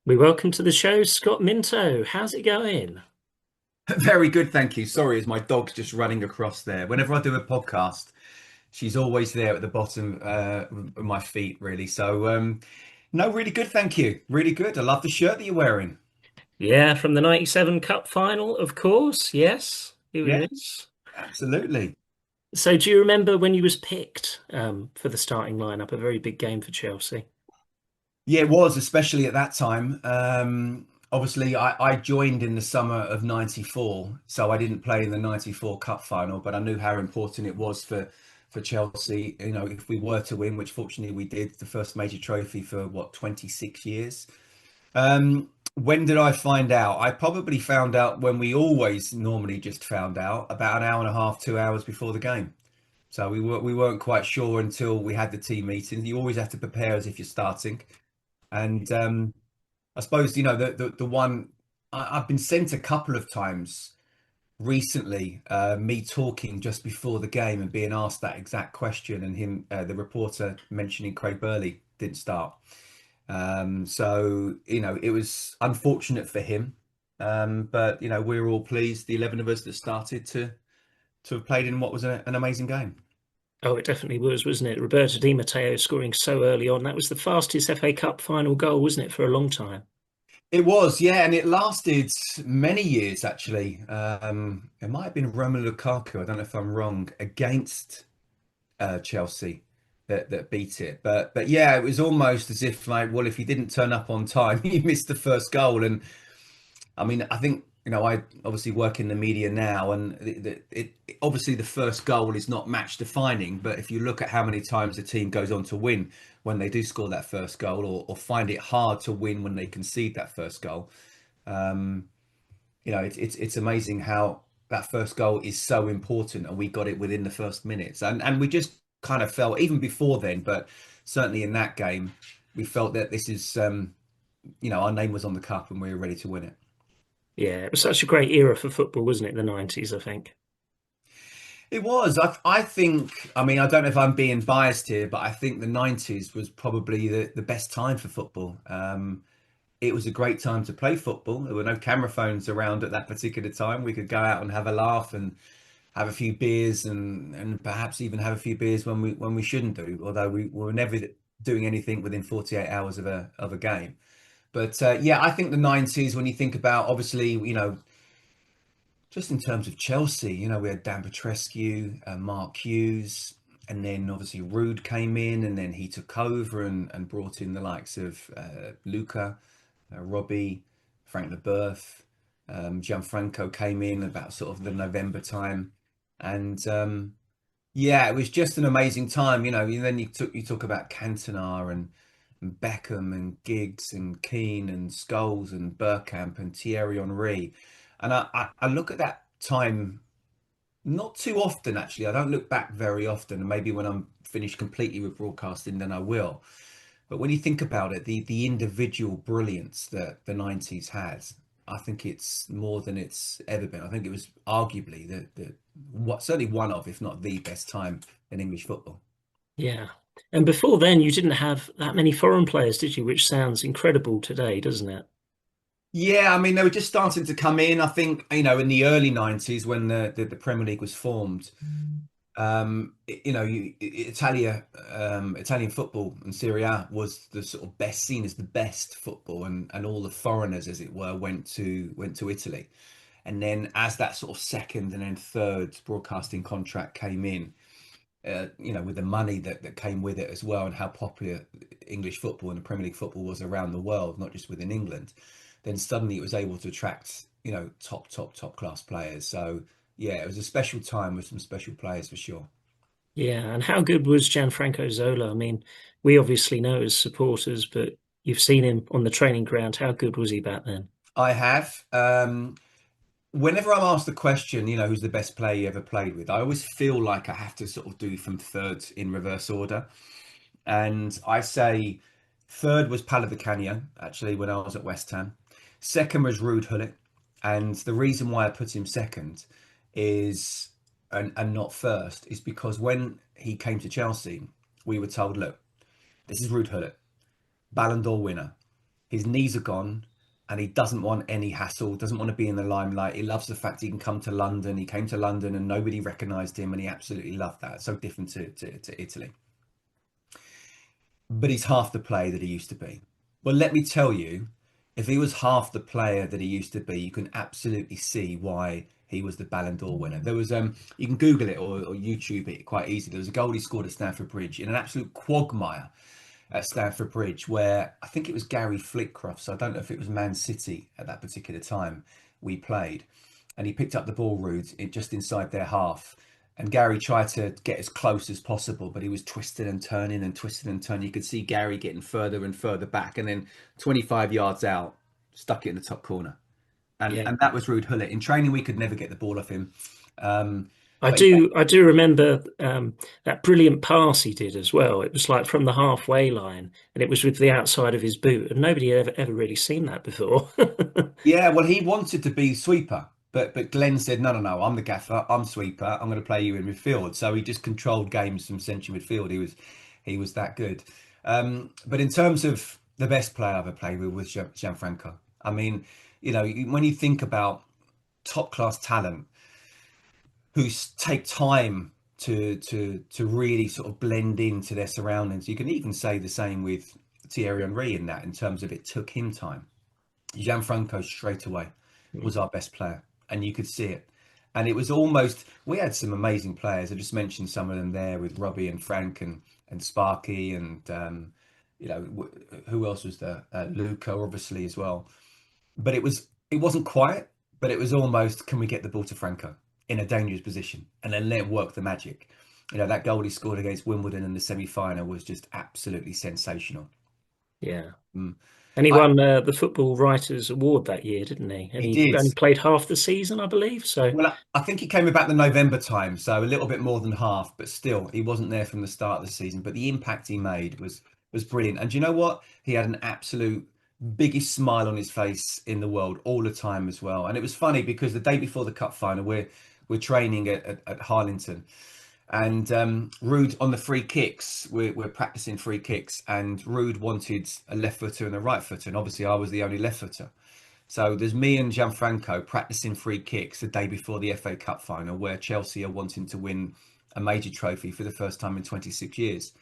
We welcome to the show Scott Minto. How's it going? Very good, thank you. Sorry, as my dog's just running across there. Whenever I do a podcast, she's always there at the bottom of my feet, really. No, really good, thank you. Really good. I love the shirt that you're wearing. Yeah, from the 97 Cup final, of course. Yes, here Yeah, it is. absolutely. So, do you remember when you was picked for the starting lineup? A very big game for Chelsea. Yeah, it was, especially at that time. Obviously, I joined in the summer of '94, so I didn't play in the '94 Cup final, but I knew how important it was for Chelsea. You know, if we were to win, which fortunately we did, the first major trophy for what, 26 years. When did I find out? I probably found out when we always normally just found out about an hour and a half, 2 hours before the game. So we weren't quite sure until we had the team meeting. You always have to prepare as if you're starting. And I suppose the one I've been sent a couple of times recently, me talking just before the game and being asked that exact question, and the reporter mentioning Craig Burley didn't start. So it was unfortunate for him, but we're all pleased, the 11 of us that started, to have played in what was an amazing game. Oh, it definitely was, wasn't it? Roberto Di Matteo scoring so early on. That was the fastest FA Cup final goal, wasn't it, for a long time? It was, yeah, and it lasted many years actually. It might have been Romelu Lukaku, I don't know if I'm wrong, against Chelsea that beat it. But yeah, it was almost as if like, well, if you didn't turn up on time, you missed the first goal. And I mean, I think I obviously work in the media now, and obviously the first goal is not match defining. But if you look at how many times the team goes on to win when they do score that first goal, or find it hard to win when they concede that first goal, um, it's amazing how that first goal is so important, and we got it within the first minutes, and we just kind of felt even before then, but certainly in that game, we felt that this is our name was on the cup and we were ready to win it. Yeah, it was such a great era for football, wasn't it? The 90s, I think. It was. I think. I mean, I don't know if I'm being biased here, but I think the '90s was probably the best time for football. It was a great time to play football. There were no camera phones around at that particular time. We could go out and have a laugh and have a few beers, and perhaps even have a few beers when we shouldn't do. Although we were never doing anything within 48 hours of a game. But yeah, I think the '90s. When you think about, obviously, just in terms of Chelsea, we had Dan Petrescu, Mark Hughes, and then obviously Rude came in, and then he took over and brought in the likes of Luca, Robbie, Frank Leboeuf, Gianfranco came in about sort of the November time, and yeah, it was just an amazing time. And then you talk about Cantona and Beckham and Giggs and Keane and Scholes and Bergkamp and Thierry Henry. And I look at that time not too often, actually. I don't look back very often. And maybe when I'm finished completely with broadcasting, then I will. But when you think about it, the individual brilliance that the '90s had, I think it's more than it's ever been. I think it was arguably the what certainly one of, if not the best time in English football. Yeah. And before then, you didn't have that many foreign players, did you? Which sounds incredible today, doesn't it? Yeah, I mean they were just starting to come in. I think in the early '90s when the Premier League was formed, Italian football and Serie A was the sort of best, seen as the best football, and all the foreigners, as it were, went to Italy. And then as that sort of second and then third broadcasting contract came in, with the money that came with it as well, and how popular English football and the Premier League football was around the world, not just within England, then suddenly it was able to attract, top class players. So yeah, it was a special time with some special players for sure. Yeah. And how good was Gianfranco Zola? I mean, we obviously know as supporters, but you've seen him on the training ground. How good was he back then? I have. Whenever I'm asked the question, who's the best player you ever played with, I always feel like I have to sort of do from third in reverse order. And I say third was Palavicania, actually, when I was at West Ham. Second was Ruud Gullit. And the reason why I put him second is, and not first, is because when he came to Chelsea, we were told, look, this is Ruud Gullit, Ballon d'Or winner. His knees are gone, and he doesn't want any hassle, doesn't want to be in the limelight. He loves the fact he can come to London. He came to London and nobody recognised him, and he absolutely loved that. So different to Italy. But he's half the player that he used to be. Well, let me tell you, if he was half the player that he used to be, you can absolutely see why he was the Ballon d'Or winner. There was you can Google it or YouTube it quite easily. There was a goal he scored at Stamford Bridge in an absolute quagmire at Stamford Bridge, where I think it was Gary Flitcroft. So I don't know if it was Man City at that particular time we played, and he picked up the ball, Rude, just inside their half. And Gary tried to get as close as possible, but he was twisted and turning and twisted and turning. You could see Gary getting further and further back, and then 25 yards out, stuck it in the top corner. Yeah. And that was Ruud Gullit. In training, we could never get the ball off him. Um, I but yeah, do I do remember that brilliant pass he did as well. It was like from the halfway line, and it was with the outside of his boot, and nobody had ever really seen that before. yeah. Well, he wanted to be sweeper, but Glenn said, no, no, no. I'm the gaffer. I'm sweeper. I'm going to play you in midfield. So he just controlled games from central midfield. He was that good. But in terms of the best player I've ever played with was Gianfranco. I mean, when you think about top class talent who take time to really sort of blend into their surroundings. You can even say the same with Thierry Henry in that, in terms of it took him time. Gianfranco straight away was our best player, and you could see it. And it was almost, we had some amazing players. I just mentioned some of them there with Robbie and Frank and Sparky and who else was there? Luca, obviously, as well. But it wasn't quiet, but it was almost, can we get the ball to Franco in a dangerous position and then let him work the magic? That goal he scored against Wimbledon in the semi-final was just absolutely sensational. Yeah. Mm. And he I, won the Football Writers Award that year, didn't he? And he he did. only played half the season, I believe. So, Well, I think he came about the November time, so a little bit more than half, but still, he wasn't there from the start of the season. But the impact he made was brilliant. And do you know what? He had an absolute biggest smile on his face in the world all the time as well. And it was funny because the day before the cup final, we're training at Harlington, and Ruud on the free kicks. We're practicing free kicks, and Ruud wanted a left footer and a right footer, and obviously I was the only left footer. So there's me and Gianfranco practicing free kicks the day before the FA Cup final, where Chelsea are wanting to win a major trophy for the first time in 26 years.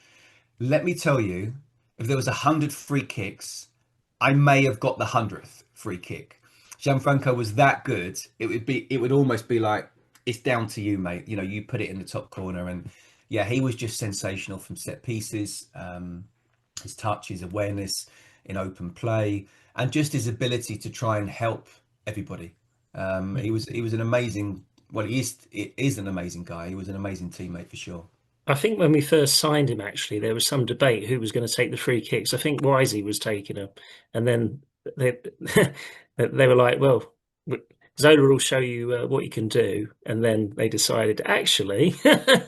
Let me tell you, if there was 100 free kicks, I may have got the 100th free kick. Gianfranco was that good. It would almost be like, it's down to you, mate. You put it in the top corner, and yeah, he was just sensational from set pieces. His touch, his awareness in open play, and just his ability to try and help everybody. He was an amazing. Well, he is an amazing guy. He was an amazing teammate for sure. I think when we first signed him, actually, there was some debate who was going to take the free kicks. I think Wisey was taking them, and then they they were like, "Well, Zola will show you what you can do," and then they decided, actually,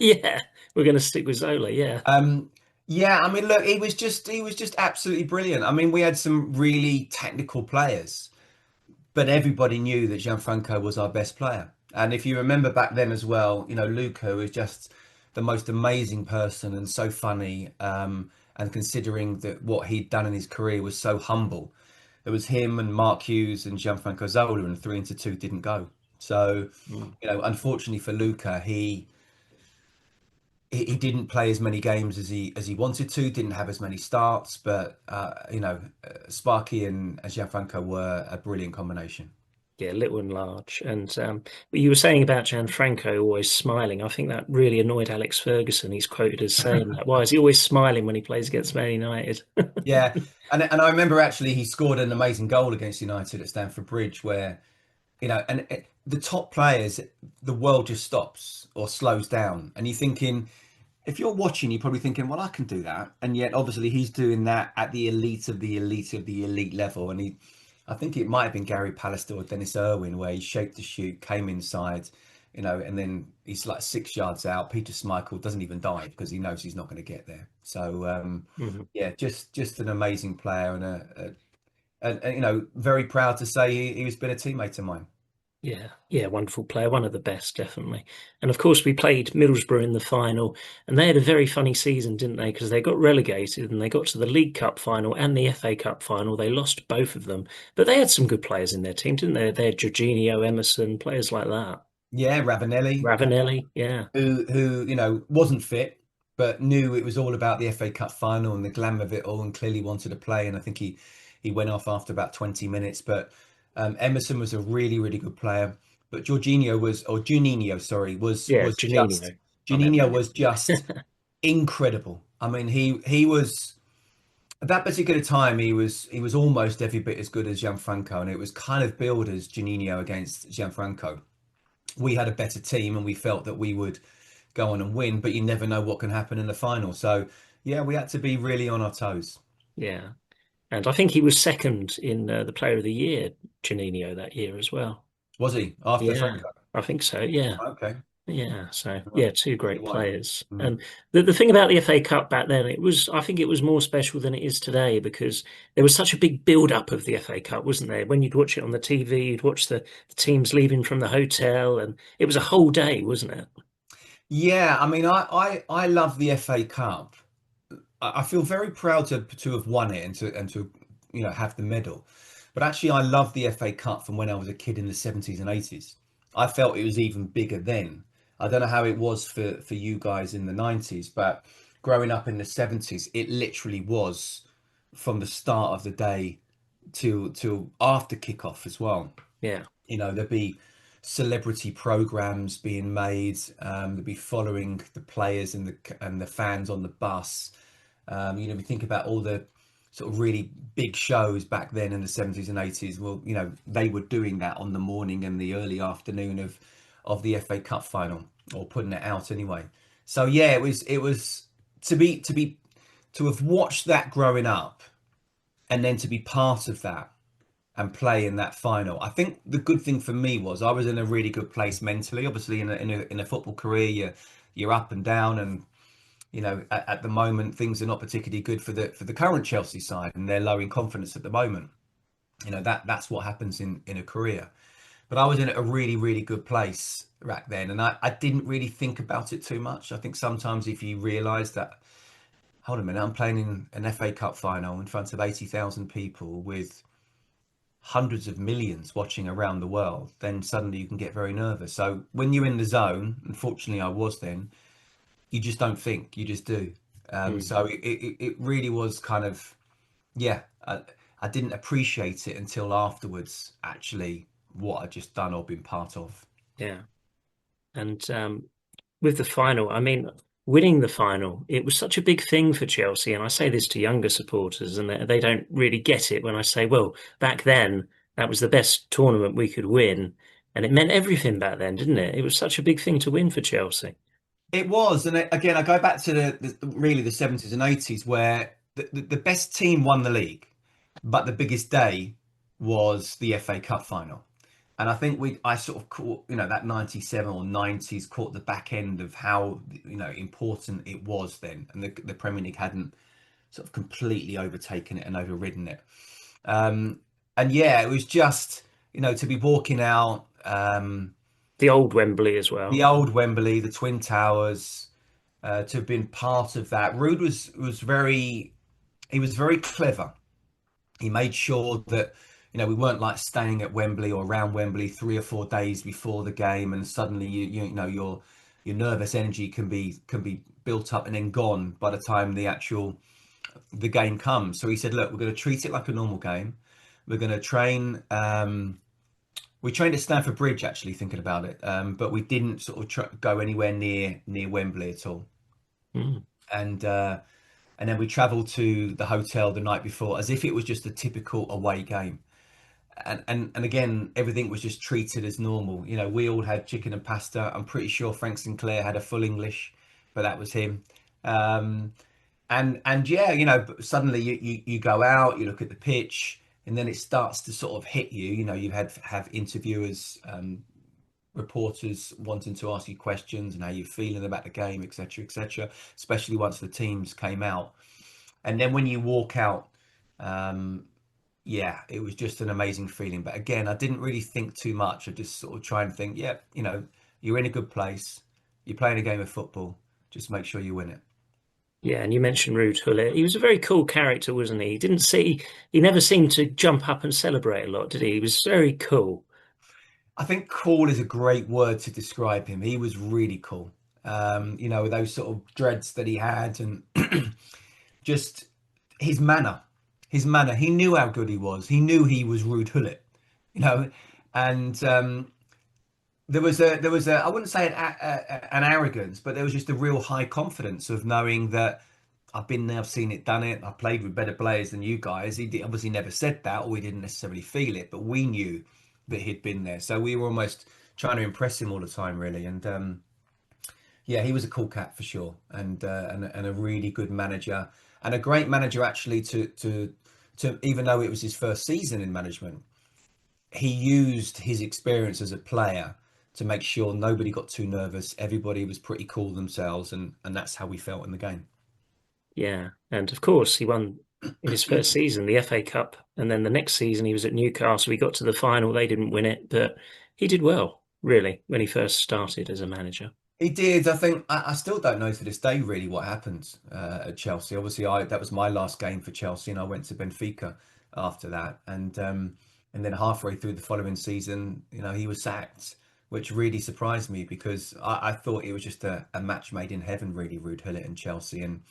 yeah, we're going to stick with Zola. Yeah. Yeah, I mean, look, he was just absolutely brilliant. I mean, we had some really technical players, but everybody knew that Gianfranco was our best player. And if you remember back then as well, Luca was just the most amazing person and so funny. And considering that what he'd done in his career was so humble, it was him and Mark Hughes and Gianfranco Zola, and 3-2 didn't go. So, Mm. unfortunately for Luca, he didn't play as many games as he wanted to, didn't have as many starts, but Sparky and Gianfranco were a brilliant combination. Yeah, little and large. And but you were saying about Gianfranco always smiling. I think that really annoyed Alex Ferguson. He's quoted as saying that. Why is he always smiling when he plays against Man United? Yeah, and I remember actually he scored an amazing goal against United at Stamford Bridge, where the top players, the world just stops or slows down, and you're thinking, if you're watching, you're probably thinking, well, I can do that. And yet, obviously, he's doing that at the elite of the elite of the elite level. And I think it might have been Gary Pallister or Dennis Irwin, where he shaped the shoot, came inside, and then he's like 6 yards out. Peter Schmeichel doesn't even dive because he knows he's not going to get there. So, Mhm. yeah, just an amazing player, and very proud to say he was been a teammate of mine. Yeah, yeah, wonderful player, one of the best, definitely. And of course, we played Middlesbrough in the final, and they had a very funny season, didn't they? Because they got relegated and they got to the League Cup final and the FA Cup final. They lost both of them, but they had some good players in their team, didn't they? They had Jorginho, Emerson, players like that. Yeah, Ravanelli, Ravanelli, yeah, who wasn't fit, but knew it was all about the FA Cup final and the glamour of it all, and clearly wanted to play. And I think he went off after about 20 minutes. But Emerson was a really really good player. But Juninho, sorry, yeah, was just Janino. I meant incredible. I mean, he was at that particular time he was almost every bit as good as Gianfranco, and it was kind of billed as Juninho against Gianfranco. We had a better team, and we felt that we would go on and win, but you never know what can happen in the final. So yeah, we had to be really on our toes. yeah. And I think he was second in the Player of the Year, Janino, that year as well. Was he after Yeah, Franco? I think so. Yeah. Okay. Yeah, so Well, yeah, two tell you great why. players. Mm. And the thing about the FA Cup back then, I think it was more special than it is today because there was such a big build up of the FA Cup, wasn't there? When you'd watch it on the TV, you'd watch the teams leaving from the hotel, and it was a whole day, wasn't it? Yeah, I mean, I love the FA Cup. I feel very proud to have won it and to have the medal. But actually, I love the FA Cup from when I was a kid in the 70s and 80s. I felt it was even bigger then. I don't know how it was for you guys in the 90s, but growing up in the 70s, it literally was from the start of the day till after kickoff as well. Yeah, There'd be celebrity programs being made. There'd be following the players and the fans on the bus. We think about all the sort of really big shows back then in the 70s and 80s. Well, they were doing that on the morning and the early afternoon of the FA Cup final, or putting it out anyway. So yeah, it was to have watched that growing up, and then to be part of that and play in that final. I think the good thing for me was I was in a really good place mentally. Obviously, in a football career, you're up and down, and at the moment things are not particularly good for the current Chelsea side, and they're low in confidence at the moment. That's what happens in a career. But I was in a really really good place back then, and I didn't really think about it too much. I think sometimes if you realise that, hold on a minute, I'm playing in an FA Cup final in front of 80,000 people with hundreds of millions watching around the world, then suddenly you can get very nervous. So when you're in the zone, unfortunately I was then, you just don't think, you just do. mm, So it really was kind of, yeah, I didn't appreciate it until afterwards, actually, what I'd just done or been part of. yeah. And with the final, I mean, winning the final, it was such a big thing for Chelsea. And I say this to younger supporters, and they don't really get it when I say, well, back then, that was the best tournament we could win. And it meant everything back then, didn't it? It was such a big thing to win for Chelsea. It was, and again, I go back to really the 70s and 80s where the best team won the league, but the biggest day was the FA Cup final. And I think I sort of caught, that 97 or 90s caught the back end of how, important it was then. And the Premier League hadn't sort of completely overtaken it and overridden it. Um, and yeah, it was just, to be walking out, The old Wembley as the well. old Wembley, the Twin Towers, to have been part of that. Rude he was very clever. He made sure that we weren't like staying at Wembley or around Wembley 3 or 4 days before the game, and suddenly your nervous energy can be built up and then gone by the time the game comes. So he said, look, we're going to treat it like a normal game. We're going to train. We trained at Stamford Bridge, actually, thinking about it, but we didn't sort of go anywhere near Wembley at all. Mm, And and then we travelled to the hotel the night before as if it was just a typical away game. And again, everything was just treated as normal. We all had chicken and pasta. I'm pretty sure Frank Sinclair had a full English, but that was him. Um, and yeah, suddenly you go out, you look at the pitch, and then it starts to sort of hit you. You have interviewers, reporters wanting to ask you questions and how you're feeling about the game, etc., etc. Especially once the teams came out, and then when you walk out, um, yeah, it was just an amazing feeling. But again, I didn't really think too much. I just sort of try and think, yeah, you're in a good place. You're playing a game of football. Just make sure you win it. Yeah, and you mentioned Ruud Gullit. He was a very cool character, wasn't he? He never seemed to jump up and celebrate a lot, did he? He was very cool. I think cool is a great word to describe him. He was really cool. With those sort of dreads that he had and just his manner, his manner. He knew how good he was. He knew he was Ruud Gullit, you know, and there was a I wouldn't say an arrogance, but there was just a real high confidence of knowing that I've been there, I've seen it, done it. I played with better players than you guys. Obviously never said that, or we didn't necessarily feel it, but we knew that he'd been there. So we were almost trying to impress him all the time, really. And yeah, he was a cool cat for sure, and a really good manager, and a great manager actually to even though it was his first season in management, he used his experience as a player to make sure nobody got too nervous. Everybody was pretty cool themselves, and that's how we felt in the game. Yeah, and of course he won in his first season the FA Cup, and then the next season he was at Newcastle. He got to the final. They didn't win it, but he did well, really, when he first started as a manager. He did. I think I still don't know to this day really what happened at Chelsea. Obviously, I that was my last game for Chelsea, and I went to Benfica after that. And then halfway through the following season, he was sacked, which really surprised me because I thought it was just a match made in heaven, really, Ruud Gullit and Chelsea, and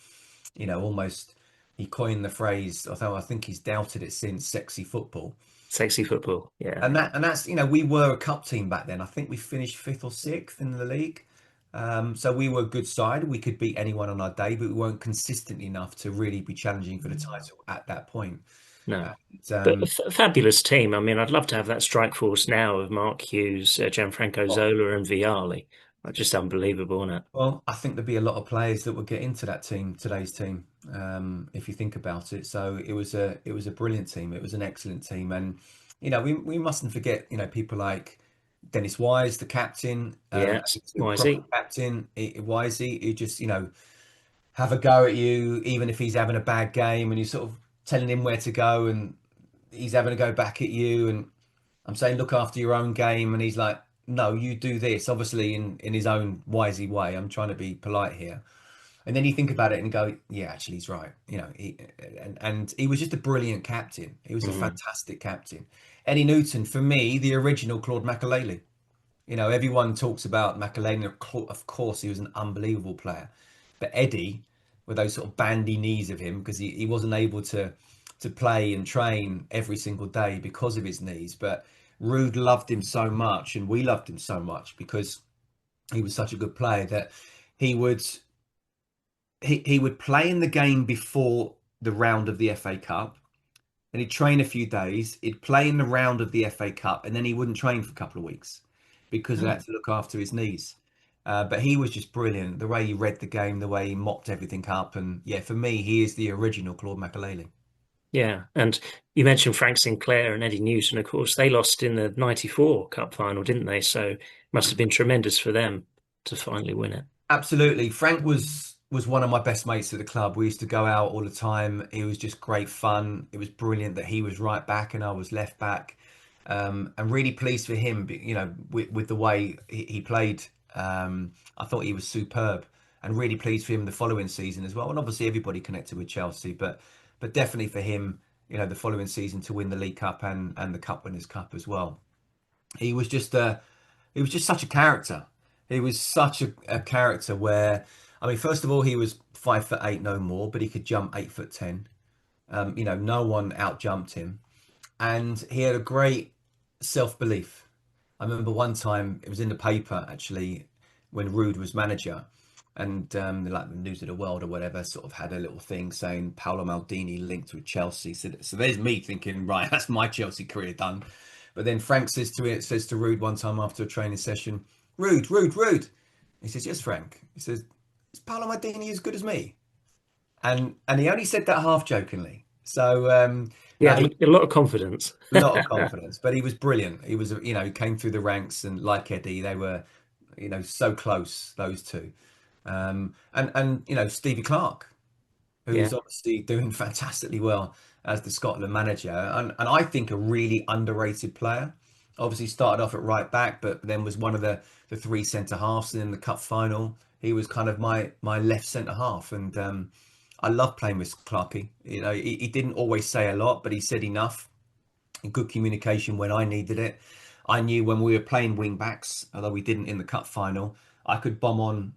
almost he coined the phrase. Although I think he's doubted it since, "sexy football." Sexy football, yeah. And that's we were a cup team back then. I think we finished fifth or sixth in the league. So we were a good side. We could beat anyone on our day, but we weren't consistent enough to really be challenging for the title at that point. No. And, But a fabulous team. I mean, I'd love to have that strike force now of Mark Hughes, Gianfranco well, Zola, and Vialli. Just unbelievable, isn't it? well, I think there'd be a lot of players that would get into that team, today's team, if you think about it. So it was a brilliant team. It was an excellent team, and we mustn't forget people like Dennis Wise, the captain, Yeah, the proper Wisey. captain, Wisey, who just have a go at you, even if he's having a bad game and you're sort of telling him where to go and he's having to go back at you. And I'm saying, look after your own game. And he's like, no, you do this, obviously in his own wisey way. I'm trying to be polite here. And then you think about it and go, yeah, actually, he's right. And he was just a brilliant captain. He was a Mm. fantastic captain. Eddie Newton, for me, the original Claude Makelele. Everyone talks about McAlena. Of course, he was an unbelievable player. But Eddie, with those sort of bandy knees of him, because he wasn't able to play and train every single day because of his knees. But Rude loved him so much, and we loved him so much because he was such a good player that he would he would play in the game before the round of the FA Cup. Then he'd train a few days. He'd play in the round of the FA Cup, and then he wouldn't train for a couple of weeks because he had Oh. to look after his knees. But he was just brilliant. The way he read the game, the way he mopped everything up, and yeah, for me, he is the original Claude Makelele. Yeah, and you mentioned Frank Sinclair and Eddie Newton, of course. They lost in the '94 Cup final, didn't they? So it must have been tremendous for them to finally win it. Absolutely. Frank was one of my best mates at the club. We used to go out all the time. It was just great fun. It was brilliant that he was right back and I was left back. And really pleased for him, with the way he played. I thought he was superb, and really pleased for him the following season as well. And obviously everybody connected with Chelsea, but definitely for him, the following season to win the League Cup and the Cup Winners' Cup as well. He was just he was just such a character. He was such a character where, I mean, first of all, he was 5'8", no more, but he could jump 8'10". No one out jumped him, and he had a great self belief. I remember one time it was in the paper actually when Rude was manager, and like the News of the World or whatever sort of had a little thing saying Paolo Maldini linked with Chelsea. So there's me thinking, right, that's my Chelsea career done. But then Frank says to Rude one time after a training session, Rude. He says, yes, Frank. He says, is Paolo Maldini as good as me? And he only said that half jokingly. So no, Yeah, a lot of confidence. a lot of confidence, but he was brilliant. He was, he came through the ranks, and like Eddie, they were, so close, those two. And Stevie Clark, who's Yeah, obviously doing fantastically well as the Scotland manager, and I think a really underrated player. Obviously started off at right back, but then was one of the three centre halves in the cup final. He was kind of my left centre half, and I love playing with Clarkey. You know, he didn't always say a lot, but he said enough. Good communication when I needed it. I knew when we were playing wing backs, although we didn't in the cup final, I could bomb on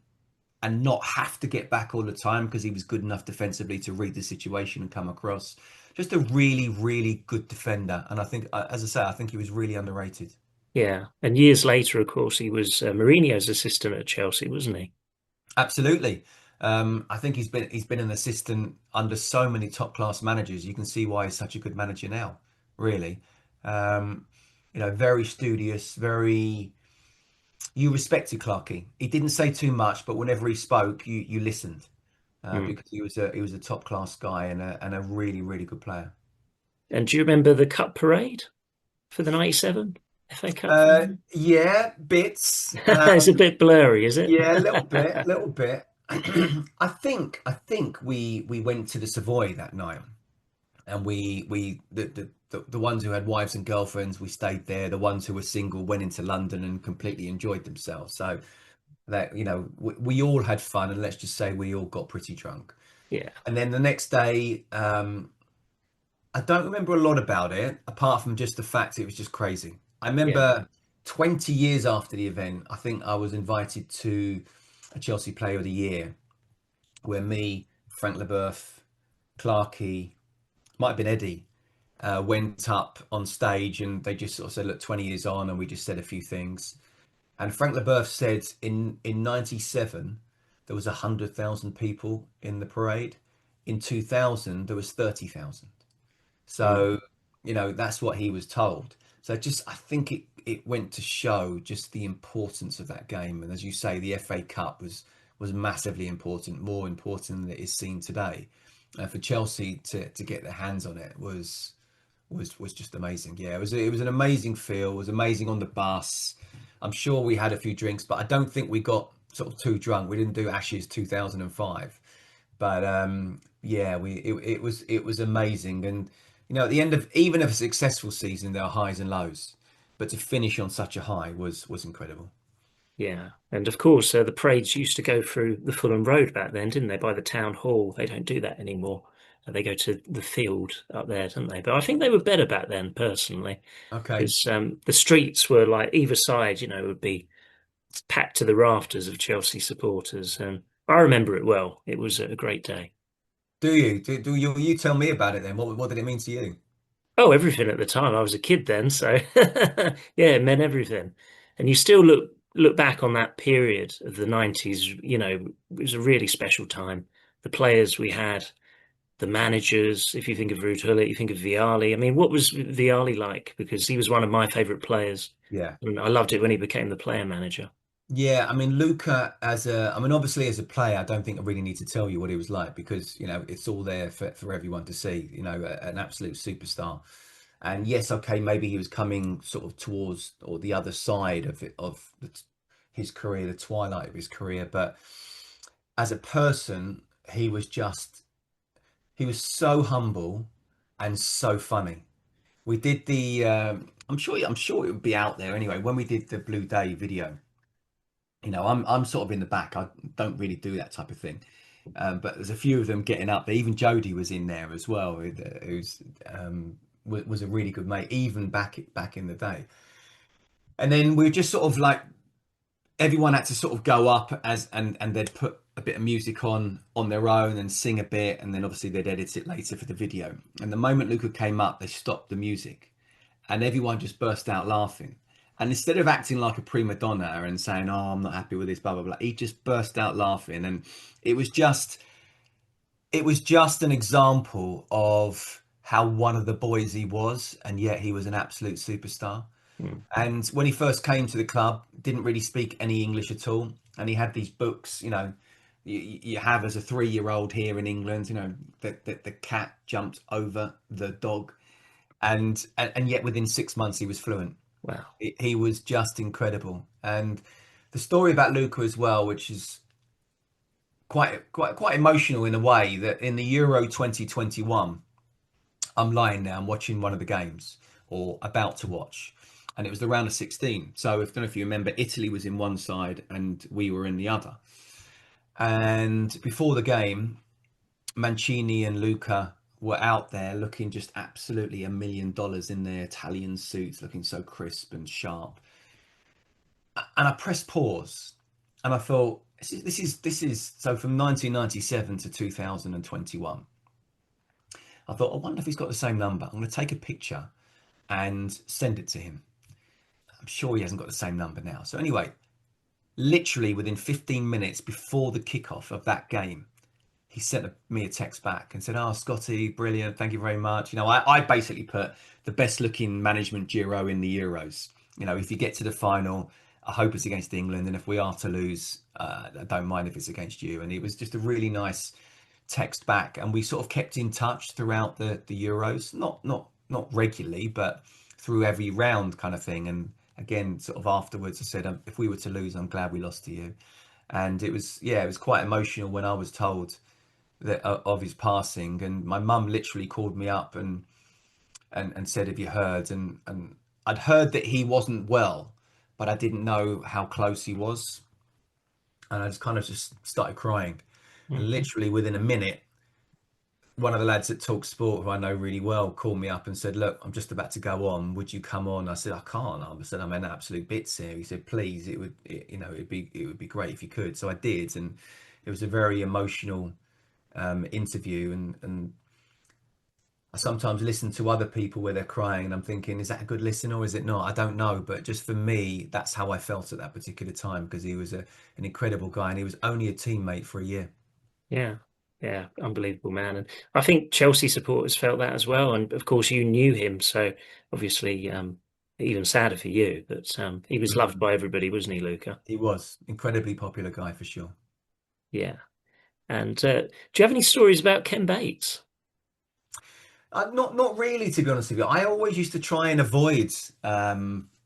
and not have to get back all the time because he was good enough defensively to read the situation and come across. Just a really, really good defender. And I think, as I say, I think he was really underrated. Yeah. And years later, of course, he was Mourinho's assistant at Chelsea, wasn't he? Absolutely. I think he's been an assistant under so many top class managers. You can see why he's such a good manager now. Really, um, very studious, very. You respected Clarkey. He didn't say too much, but whenever he spoke, you listened Mm. because he was a top class guy and a really really good player. And do you remember the cup parade for the 97 FA Cup final? Yeah, bits. It's a bit blurry, is it? Yeah, a little bit, a little bit. I think we went to the Savoy that night, and the ones who had wives and girlfriends, we stayed there. The ones who were single went into London and completely enjoyed themselves. So that we all had fun, and let's just say we all got pretty drunk. Yeah. And then the next day, I don't remember a lot about it, apart from just the fact it was just crazy. I Yeah. remember 20 years after the event, I think I was invited to a Chelsea Player of the Year, where me, Frank Leboeuf, Clarkey, might have been Eddie, went up on stage, and they just sort of said, "Look, 20 years on," and we just said a few things. And Frank Leboeuf said in '97 there was 100,000 people in the parade. In 2000 there was 30,000. Mm. So, that's what he was told. So just I think it went to show just the importance of that game. And as you say, the FA Cup was massively important, more important than it is seen today. For Chelsea to get their hands on it was just amazing. Yeah, it was an amazing feel. It was amazing on the bus. I'm sure we had a few drinks, but I don't think we got sort of too drunk. We didn't do Ashes 2005, but yeah, it was amazing. And at the end of even of a successful season, there are highs and lows, but to finish on such a high was incredible. Yeah. And of course, the parades used to go through the Fulham Road back then, didn't they? By the town hall. They don't do that anymore. They go to the field up there, don't they? But I think they were better back then, personally, Okay. because the streets were like either side, would be packed to the rafters of Chelsea supporters. And I remember it well. It was a great day. Do you do you tell me about it then? What did it mean to you? Oh, everything at the time. I was a kid then, so yeah, it meant everything. And you still look back on that period of the 90s, it was a really special time. The players we had, the managers, if you think of Ruud Gullit, you think of Viali. I mean, what was Viali like? Because he was one of my favorite players. Yeah. And I loved it when he became the player manager. Yeah, I mean Luca I mean obviously as a player, I don't think I really need to tell you what he was like because it's all there for everyone to see. An absolute superstar. And yes, okay, maybe he was coming sort of towards or the other side his career, the twilight of his career. But as a person, he was so humble and so funny. We did the I'm sure it would be out there anyway when we did the Blue Day video. I'm sort of in the back. I don't really do that type of thing. But there's a few of them getting up there. Even Jody was in there as well, who's was a really good mate, even back in the day. And then we were just sort of like everyone had to sort of go up and they'd put a bit of music on their own and sing a bit, and then obviously they'd edit it later for the video. And the moment Luca came up, they stopped the music, and everyone just burst out laughing. And instead of acting like a prima donna and saying, "Oh, I'm not happy with this," blah blah blah, he just burst out laughing, and it was just it was just an example of how one of the boys he was, and yet he was an absolute superstar. Mm. And when he first came to the club, didn't really speak any English at all, and he had these books, you have as a 3-year-old here in England, that the cat jumped over the dog, and yet within 6 months he was fluent. Wow. He was just incredible. And the story about Luca as well, which is quite emotional in a way, that in the Euro 2021, I'm lying there, I'm watching one of the games or about to watch, and it was the round of 16. So if I don't know if you remember, Italy was in one side and we were in the other. And before the game, Mancini and Luca were out there looking just absolutely $1 million in their Italian suits, looking so crisp and sharp. And I pressed pause, and I thought, this is so from 1997 to 2021. I thought, I wonder if he's got the same number. I'm going to take a picture and send it to him. I'm sure he hasn't got the same number now. So anyway, literally within 15 minutes before the kickoff of that game, he sent me a text back and said, "Oh, Scotty, brilliant. Thank you very much." I basically put the best looking management duo in the Euros. If you get to the final, I hope it's against England. And if we are to lose, I don't mind if it's against you. And it was just a really nice text back. And we sort of kept in touch throughout the Euros, not regularly, but through every round kind of thing. And again, sort of afterwards, I said, if we were to lose, I'm glad we lost to you. And it was, yeah, it was quite emotional when I was told that of his passing, and my mum literally called me up and said, "Have you heard?" And I'd heard that he wasn't well, but I didn't know how close he was, and I just kind of just started crying. And Mhm. literally within a minute, one of the lads at Talk Sport, who I know really well, called me up and said, "Look, I'm just about to go on. Would you come on?" I said, "I can't." I said, "I'm in absolute bits here." He said, "Please, it would be great if you could." So I did, and it was a very emotional interview, and I sometimes listen to other people where they're crying and I'm thinking, is that a good listen or is it not? I don't know. But just for me, that's how I felt at that particular time because he was an incredible guy and he was only a teammate for a year. Yeah, yeah, unbelievable man. And I think Chelsea supporters felt that as well. And of course, you knew him, so obviously, even sadder for you. But he was loved Mm. by everybody, wasn't he, Luca? He was incredibly popular guy for sure. Yeah. And do you have any stories about Ken Bates? Not really, to be honest with you. I always used to try and avoid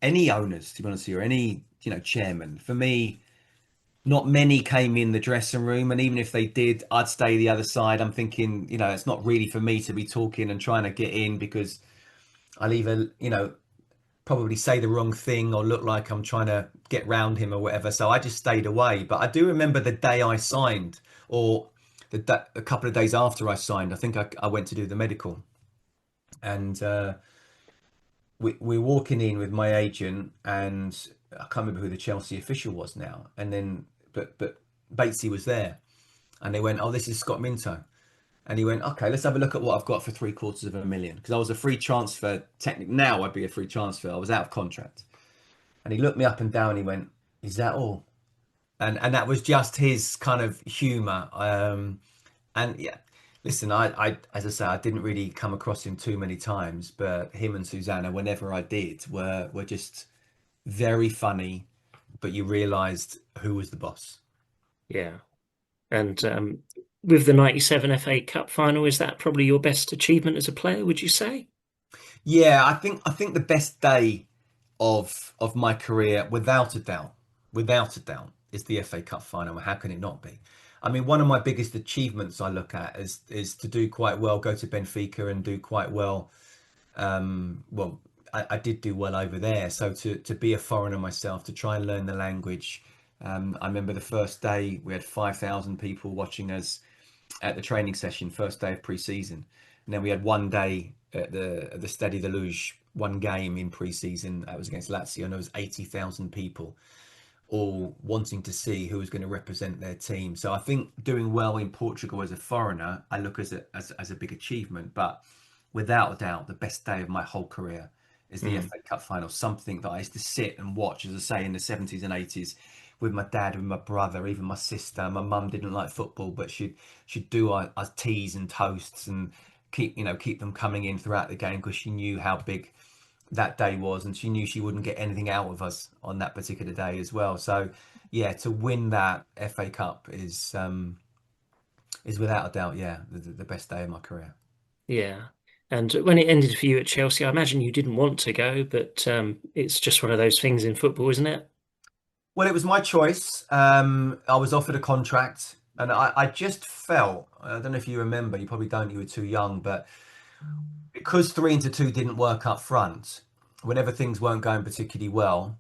any owners, to be honest with you, or any chairman. For me, not many came in the dressing room, and even if they did, I'd stay the other side. I'm thinking, it's not really for me to be talking and trying to get in because I'll either, probably say the wrong thing or look like I'm trying to get round him or whatever. So I just stayed away. But I do remember the day I signed, or a couple of days after I signed. I think I went to do the medical, and we're walking in with my agent, and I can't remember who the Chelsea official was now. And then, but Batesy was there, and they went, "Oh, this is Scott Minto." And he went, "Okay, let's have a look at what I've got for 750,000 because I was a free transfer. Technically, now I'd be a free transfer. I was out of contract." And he looked me up and down. And he went, "Is that all?" And that was just his kind of humour. And yeah, listen, as I say, I didn't really come across him too many times, but him and Susanna, whenever I did, were just very funny. But you realised who was the boss. Yeah. And with the 97 FA Cup final, is that probably your best achievement as a player, would you say? Yeah, I think the best day of my career, without a doubt, is the FA Cup final. How can it not be? I mean, one of my biggest achievements I look at is to do quite well, go to Benfica and do quite well. Well, I did do well over there. So to be a foreigner myself, to try and learn the language. I remember the first day we had 5,000 people watching us at the training session, first day of pre-season, and then we had one day at the Stade de Luge, one game in pre-season. That was against Lazio, and there was 80,000 people all wanting to see who was going to represent their team. So I think doing well in Portugal as a foreigner, I look as a big achievement. But without a doubt, the best day of my whole career is the Mm. FA Cup final. Something that I used to sit and watch, as I say, in the 70s and 80s with my dad, with my brother, even my sister. My mum didn't like football, but she'd do our teas and toasts and keep them coming in throughout the game because she knew how big that day was, and she knew she wouldn't get anything out of us on that particular day as well. So, yeah, to win that FA Cup is without a doubt, yeah, the best day of my career. Yeah. And when it ended for you at Chelsea, I imagine you didn't want to go, but it's just one of those things in football, isn't it? Well, it was my choice. I was offered a contract, and I just felt, I don't know if you remember, you probably don't, you were too young, but because 3-2 didn't work up front, whenever things weren't going particularly well,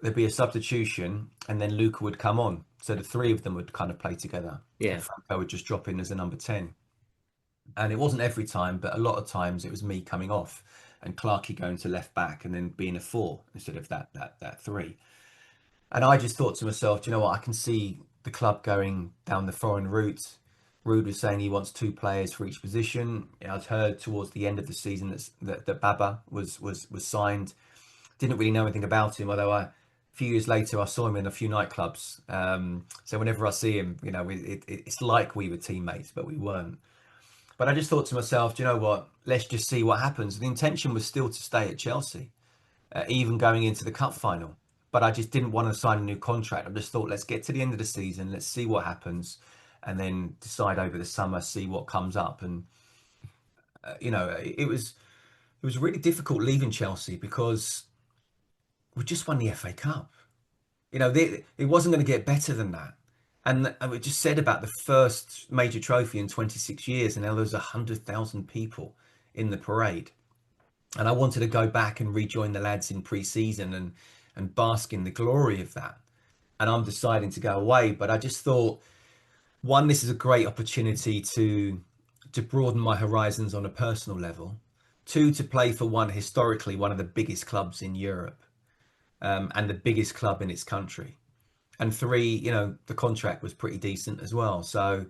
there'd be a substitution and then Luca would come on. So the three of them would kind of play together and Yeah, Franco would just drop in as a number 10. And it wasn't every time, but a lot of times it was me coming off and Clarkey going to left back and then being a four instead of that three. And I just thought to myself, do you know what? I can see the club going down the foreign route. Ruud was saying he wants two players for each position. I'd heard towards the end of the season that Baba was signed. Didn't really know anything about him, although a few years later I saw him in a few nightclubs. So whenever I see him, it's like we were teammates, but we weren't. But I just thought to myself, do you know what? Let's just see what happens. The intention was still to stay at Chelsea, even going into the cup final. But I just didn't want to sign a new contract. I just thought, let's get to the end of the season, let's see what happens, and then decide over the summer, see what comes up. And it was really difficult leaving Chelsea because we just won the FA Cup. It wasn't going to get better than that. And we just said about the first major trophy in 26 years, and now there's 100,000 people in the parade. And I wanted to go back and rejoin the lads in pre-season and bask in the glory of that. And I'm deciding to go away, but I just thought, one, this is a great opportunity to broaden my horizons on a personal level. Two, to play for historically one of the biggest clubs in Europe, and the biggest club in its country. And three, the contract was pretty decent as well. So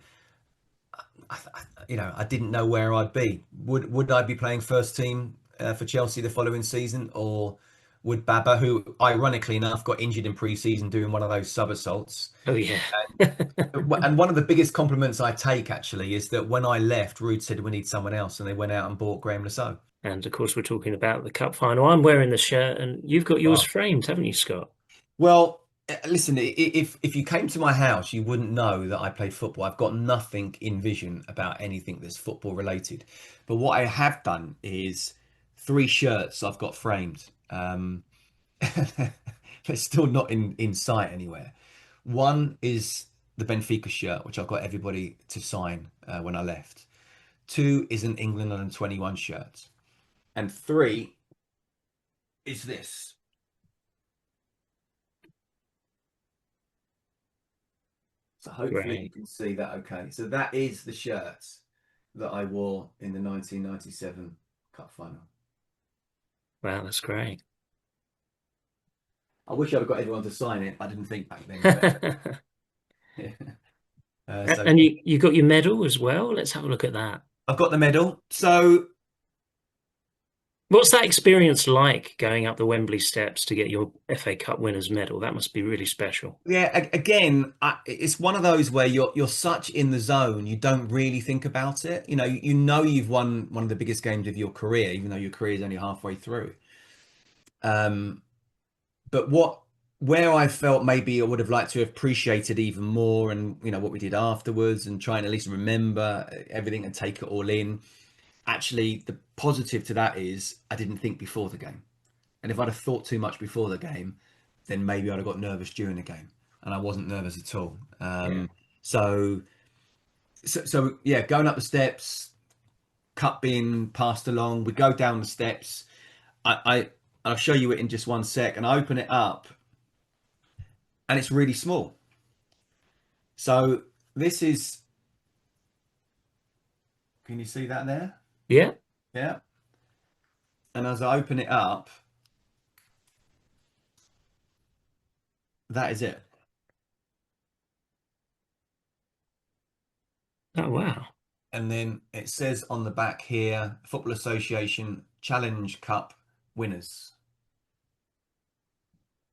I didn't know where I'd be. Would I be playing first team for Chelsea the following season, or would Baba, who ironically enough got injured in pre-season doing one of those somersaults? oh yeah. And one of the biggest compliments I take actually is that when I left, Ruud said we need someone else, and they went out and bought Graham Lasso. And of course, we're talking about the cup final. I'm wearing the shirt, and you've got yours framed, haven't you, Scott? Well, listen, if you came to my house, you wouldn't know that I played football. I've got nothing in vision about anything that's football related. But what I have done is three shirts I've got framed. They're still not in sight anywhere. One is the Benfica shirt, which I got everybody to sign when I left. Two is an England under 21 shirt. And three is this. So hopefully you Great. can see that okay. So that is the shirt that I wore in the 1997 Cup final. Wow, that's great. I wish I'd have got everyone to sign it. I didn't think back then, but yeah. So And you got your medal as well. Let's have a look at that. I've got the medal. So What's that experience like going up the Wembley steps to get your FA Cup winners medal? That must be really special. yeah, again, it's one of those where you're such in the zone, you don't really think about it. You know you've won one of the biggest games of your career, even though your career is only halfway through. Um, but where I felt maybe I would have liked to have appreciated even more, and what we did afterwards, and trying to at least remember everything and take it all in. Actually, the positive to that is I didn't think before the game, and if I'd have thought too much before the game, then maybe I'd have got nervous during the game, and I wasn't nervous at all. Yeah. So, so yeah, going up the steps, cup being passed along, we go down the steps. I'll show you it in just one sec, and I open it up, and it's really small. So this is, can you see that there? Yeah. Yeah. And as I open it up, that is it. Oh, wow. And then it says on the back here, Football Association Challenge Cup winners.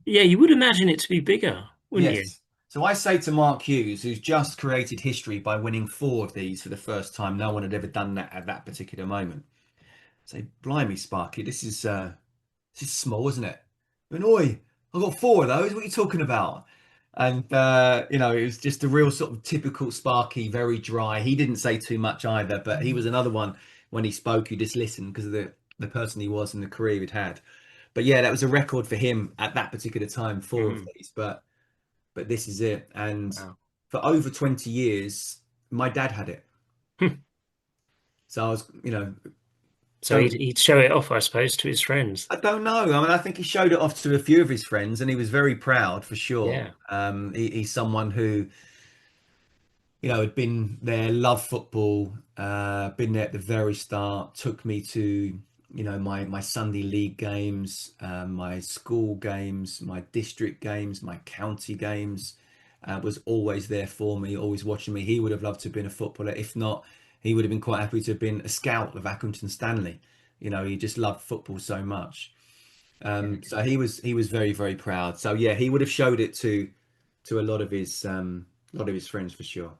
Yeah, you would imagine it to be bigger, wouldn't you? Yes. So I say to Mark Hughes, who's just created history by winning four of these for the first time, no one had ever done that at that particular moment. Say, blimey, Sparky, this is small, isn't it? And oi, I've got four of those. What are you talking about? And it was just a real sort of typical Sparky, very dry. He didn't say too much either, but he was another one when he spoke, you just listened because of the person he was and the career he'd had. But yeah, that was a record for him at that particular time, four of Mm. these. But this is it. And Wow. for over 20 years, my dad had it. Hmm. So I was, So So he'd show it off, I suppose, to his friends. I don't know. I mean, I think he showed it off to a few of his friends, and he was very proud for sure. Yeah, He's someone who, had been there, loved football, been there at the very start, took me to, my Sunday league games, my school games, my district games, my county games, was always there for me, always watching me. He would have loved to have been a footballer. If not, he would have been quite happy to have been a scout of Accrington Stanley. He just loved football so much. So he was very, very proud. So yeah, he would have showed it to a lot of his friends for sure.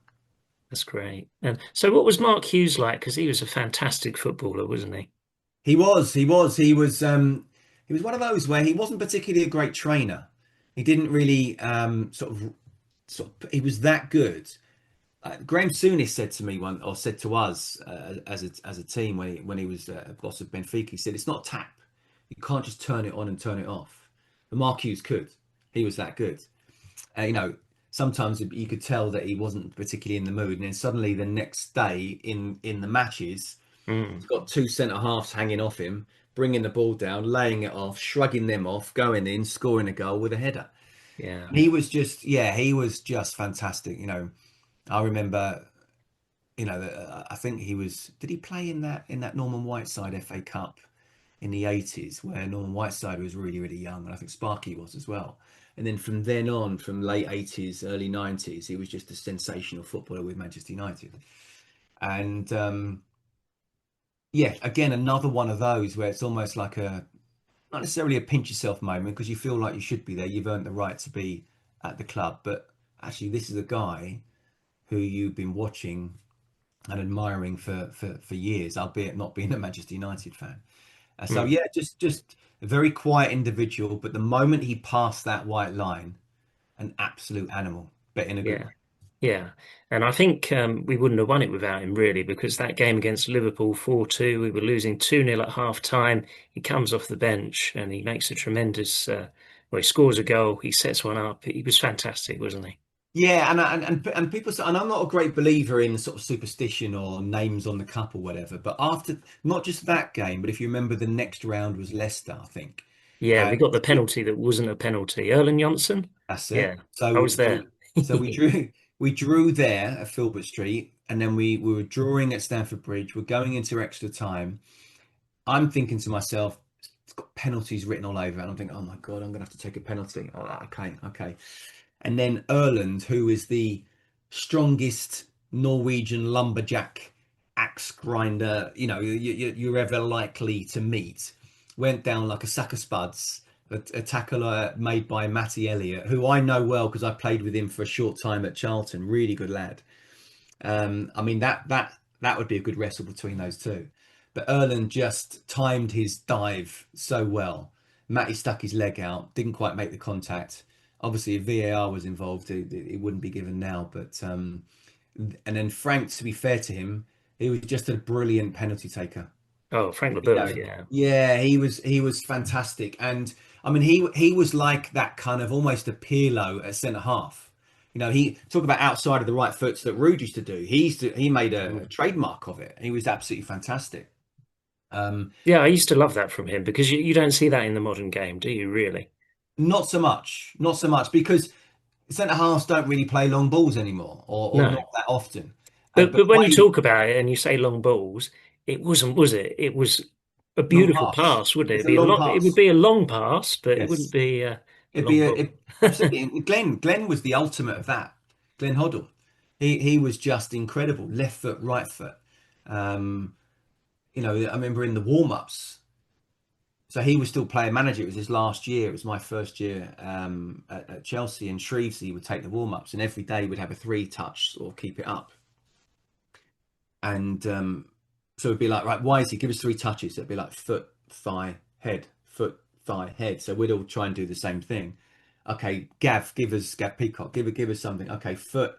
that's great. And so, what was Mark Hughes like? Because he was a fantastic footballer, wasn't he? He was one of those where he wasn't particularly a great trainer. He didn't really he was that good. Graham Souness said to me one, or said to us as a team when he was boss of Benfica, he said it's not tap. You can't just turn it on and turn it off. But Mark Hughes could. He was that good. Uh, you know, Sometimes you could tell that he wasn't particularly in the mood, and then suddenly the next day in the matches. He's Mm, got two centre halves hanging off him, bringing the ball down, laying it off, shrugging them off, going in, scoring a goal with a header. yeah. And he was just fantastic. I remember, I think he was. Did he play in that Norman Whiteside FA Cup in the 80s, where Norman Whiteside was really, really young, and I think Sparky was as well. And then from then on, from late 80s, early 90s, he was just a sensational footballer with Manchester United. And yeah, again, another one of those where it's almost like not necessarily a pinch yourself moment because you feel like you should be there. You've earned the right to be at the club. But actually, this is a guy who you've been watching and admiring for years, albeit not being a Manchester United fan. So Mm, yeah, just a very quiet individual. But the moment he passed that white line, an absolute animal, but in a good yeah. way. Yeah, and I think we wouldn't have won it without him, really, because that game against Liverpool 4-2, we were losing 2-0 at half time. He comes off the bench and he makes a tremendous, well, he scores a goal, he sets one up. He was fantastic, wasn't he? Yeah, and people say, and I'm not a great believer in sort of superstition or names on the cup or whatever, but after not just that game, but if you remember, the next round was Leicester, I think. Yeah, Uh, we got the penalty that wasn't a penalty. Erling Johnson? that's Yeah, it. I So was so there. so we drew there at Filbert Street, and then we were drawing at Stamford Bridge. We're going into extra time. I'm thinking to myself, it's got penalties written all over, and I'm thinking, oh my God, I'm gonna have to take a penalty. Oh, okay, okay. And then Erland, who is the strongest Norwegian lumberjack axe grinder, you're ever likely to meet, went down like a sack of spuds. A tackle made by Matty Elliott, who I know well because I played with him for a short time at Charlton. Really good lad. I mean that would be a good wrestle between those two. But Erland just timed his dive so well. Matty stuck his leg out, didn't quite make the contact. Obviously, if VAR was involved, it wouldn't be given now. But and then Frank, to be fair to him, he was just a brilliant penalty taker. Oh, Frank You LeBeuf, know, yeah. yeah, he was fantastic, and I mean he was like that kind of almost a Pirlo at centre half. He talk about outside of the right foots that Rude used to do. He made a Mm. trademark of it. He was absolutely fantastic. Um, Yeah, I used to love that from him because you don't see that in the modern game, do you, really? Not so much, not so much because centre halves don't really play long balls anymore, or No. not that often. But But but the when you way talk about it and you say long balls, it wasn't, was it? It was a long beautiful pass, pass, wouldn't it? it's It'd a be a long long, it would pass. be a long pass, but it wouldn't Yes. be a It'd be long ball. absolutely. And Glenn was the ultimate of that. Glenn Hoddle, he was just incredible. Left foot, right foot. Um, I remember in the warm ups. So he was still playing manager. It was his last year. It was my first year at Chelsea, and Shrewsbury would take the warm ups, and every day we'd have a three touch or keep it up. And so it'd be like, right, why is he give us three touches? It'd be like foot, thigh, head, foot, thigh, head. So we'd all try and do the same thing. Okay, Gav Peacock, give us something. Okay, foot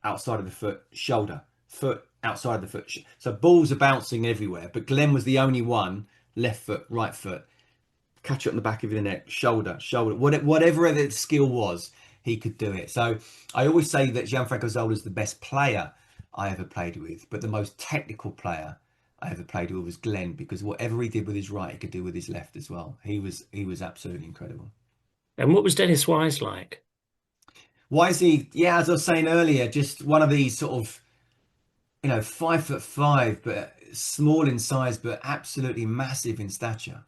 outside of the foot, shoulder, foot outside of the foot. So balls are bouncing everywhere, but Glenn was the only one, left foot, right foot, catch it on the back of your neck, shoulder, whatever the skill was, he could do it. So I always say that Gianfranco Zola is the best player I ever played with, but the most technical player I ever played with was Glenn, because whatever he did with his right, he could do with his left as well. He was absolutely incredible. And what was Dennis Wise like? Why is he? Yeah, as I was saying earlier, just one of these sort of 5'5", but small in size, but absolutely massive in stature.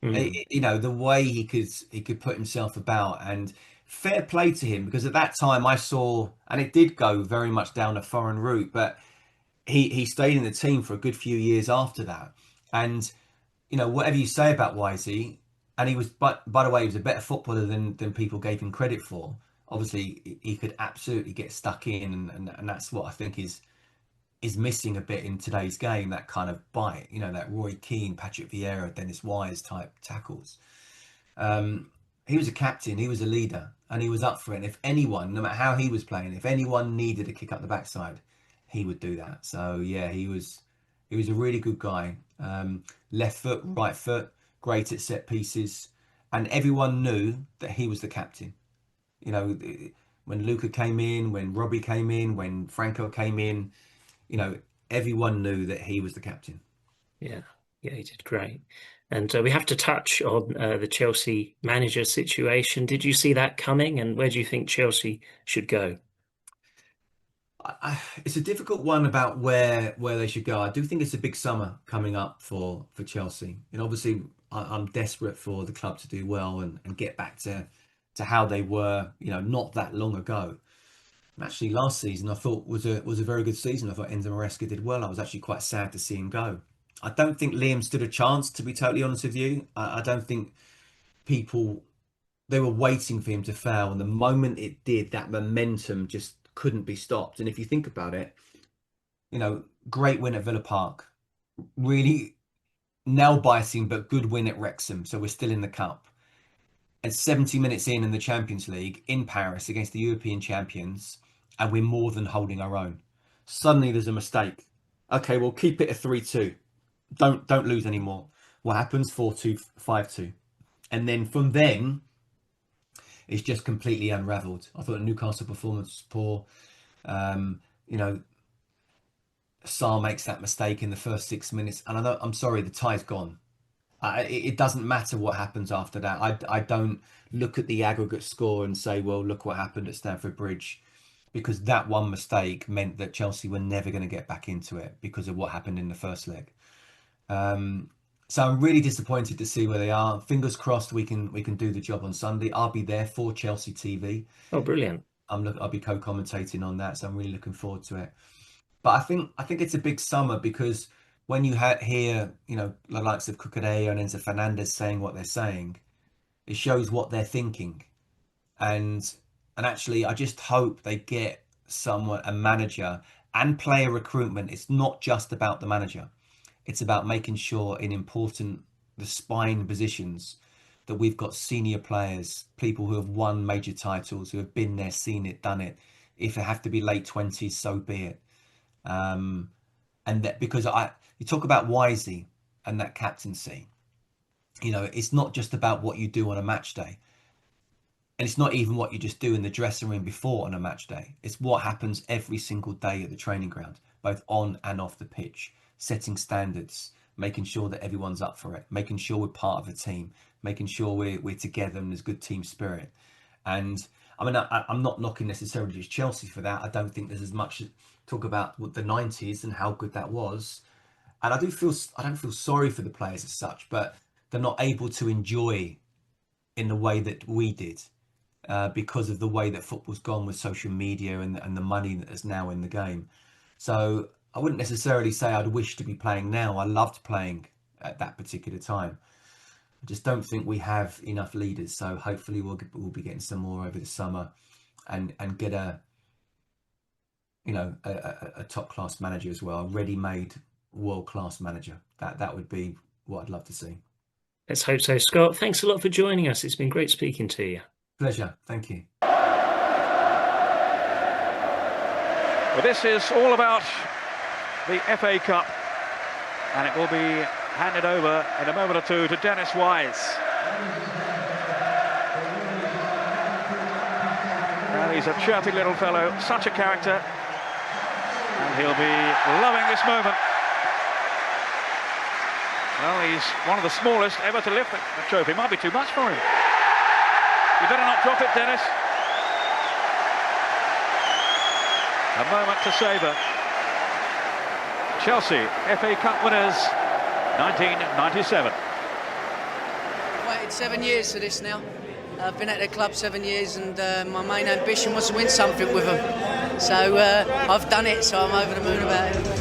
Mm, The way he could put himself about, and fair play to him, because at that time I saw, and it did go very much down a foreign route, but he stayed in the team for a good few years after that. And whatever you say about Wisey, and he was, but by the way, he was a better footballer than people gave him credit for. Obviously, he could absolutely get stuck in, and that's what I think is missing a bit in today's game. That kind of bite, that Roy Keane, Patrick Vieira, Dennis Wise type tackles. Um, he was a captain, he was a leader, and he was up for it. And if anyone, no matter how he was playing, if anyone needed a kick up the backside, he would do that. So yeah, he was a really good guy. Left foot, right foot, great at set pieces, and everyone knew that he was the captain. You know, when Luca came in, when Robbie came in, when Franco came in, you know, everyone knew that he was the captain. yeah, yeah, he did great. And we have to touch on the Chelsea manager situation. Did you see that coming? And where do you think Chelsea should go? It's a difficult one about where they should go. I do think it's a big summer coming up for Chelsea, and obviously I'm desperate for the club to do well and get back to how they were, not that long ago. And actually, last season I thought was a very good season. I thought Enzo Maresca did well. I was actually quite sad to see him go. I don't think Liam stood a chance, to be totally honest with you. I don't think people, they were waiting for him to fail, and the moment it did, that momentum just couldn't be stopped. And if you think about it, great win at Villa Park, really nail biting but good win at Wrexham, so we're still in the cup. And 70 minutes in the Champions League in Paris against the European champions, and we're more than holding our own. Suddenly there's a mistake. Okay, we'll keep it a 3-2. Don't lose anymore. What happens? 4-2, 5-2. And then from then, it's just completely unravelled. I thought the Newcastle performance was poor. Um, you know, Saar makes that mistake in the first 6 minutes, and I'm sorry, the tie's gone. It doesn't matter what happens after that. I don't look at the aggregate score and say, well, look what happened at Stamford Bridge, because that one mistake meant that Chelsea were never going to get back into it because of what happened in the first leg. Um, so I'm really disappointed to see where they are. Fingers crossed we can do the job on Sunday. I'll be there for Chelsea TV. Oh, brilliant. I'll be co-commentating on that, so I'm really looking forward to it. But I think it's a big summer, because when you hear, the likes of Cucurella and Enzo Fernandez saying what they're saying, it shows what they're thinking. And actually, I just hope they get someone, a manager, and player recruitment. It's not just about the manager. It's about making sure in important, the spine positions, that we've got senior players, people who have won major titles, who have been there, seen it, done it. If it have to be late 20s, so be it. Um, and that, because you talk about Wisey and that captaincy, it's not just about what you do on a match day, and it's not even what you just do in the dressing room before on a match day. It's what happens every single day at the training ground, both on and off the pitch, setting standards, making sure that everyone's up for it, making sure we're part of a team, making sure we're together and there's good team spirit. And I mean, I'm not knocking necessarily just Chelsea for that. I don't think there's as much talk about the 90s and how good that was. And I don't feel sorry for the players as such, but they're not able to enjoy in the way that we did, because of the way that football's gone with social media and the money that is now in the game. So I wouldn't necessarily say I'd wish to be playing now. I loved playing at that particular time. I just don't think we have enough leaders. So hopefully we'll be getting some more over the summer, and get a top class manager as well, a ready made world class manager. That would be what I'd love to see. Let's hope so. Scott, thanks a lot for joining us. It's been great speaking to you. Pleasure. Thank you. Well, this is all about the FA Cup, and it will be handed over in a moment or two to Dennis Wise. Well, he's a chirpy little fellow, such a character, and he'll be loving this moment. Well, he's one of the smallest ever to lift the trophy. Might be too much for him. You better not drop it, Dennis. A moment to savour. Chelsea, FA Cup winners, 1997. I've waited 7 years for this now. I've been at the club 7 years, and my main ambition was to win something with them. So I've done it, so I'm over the moon about it.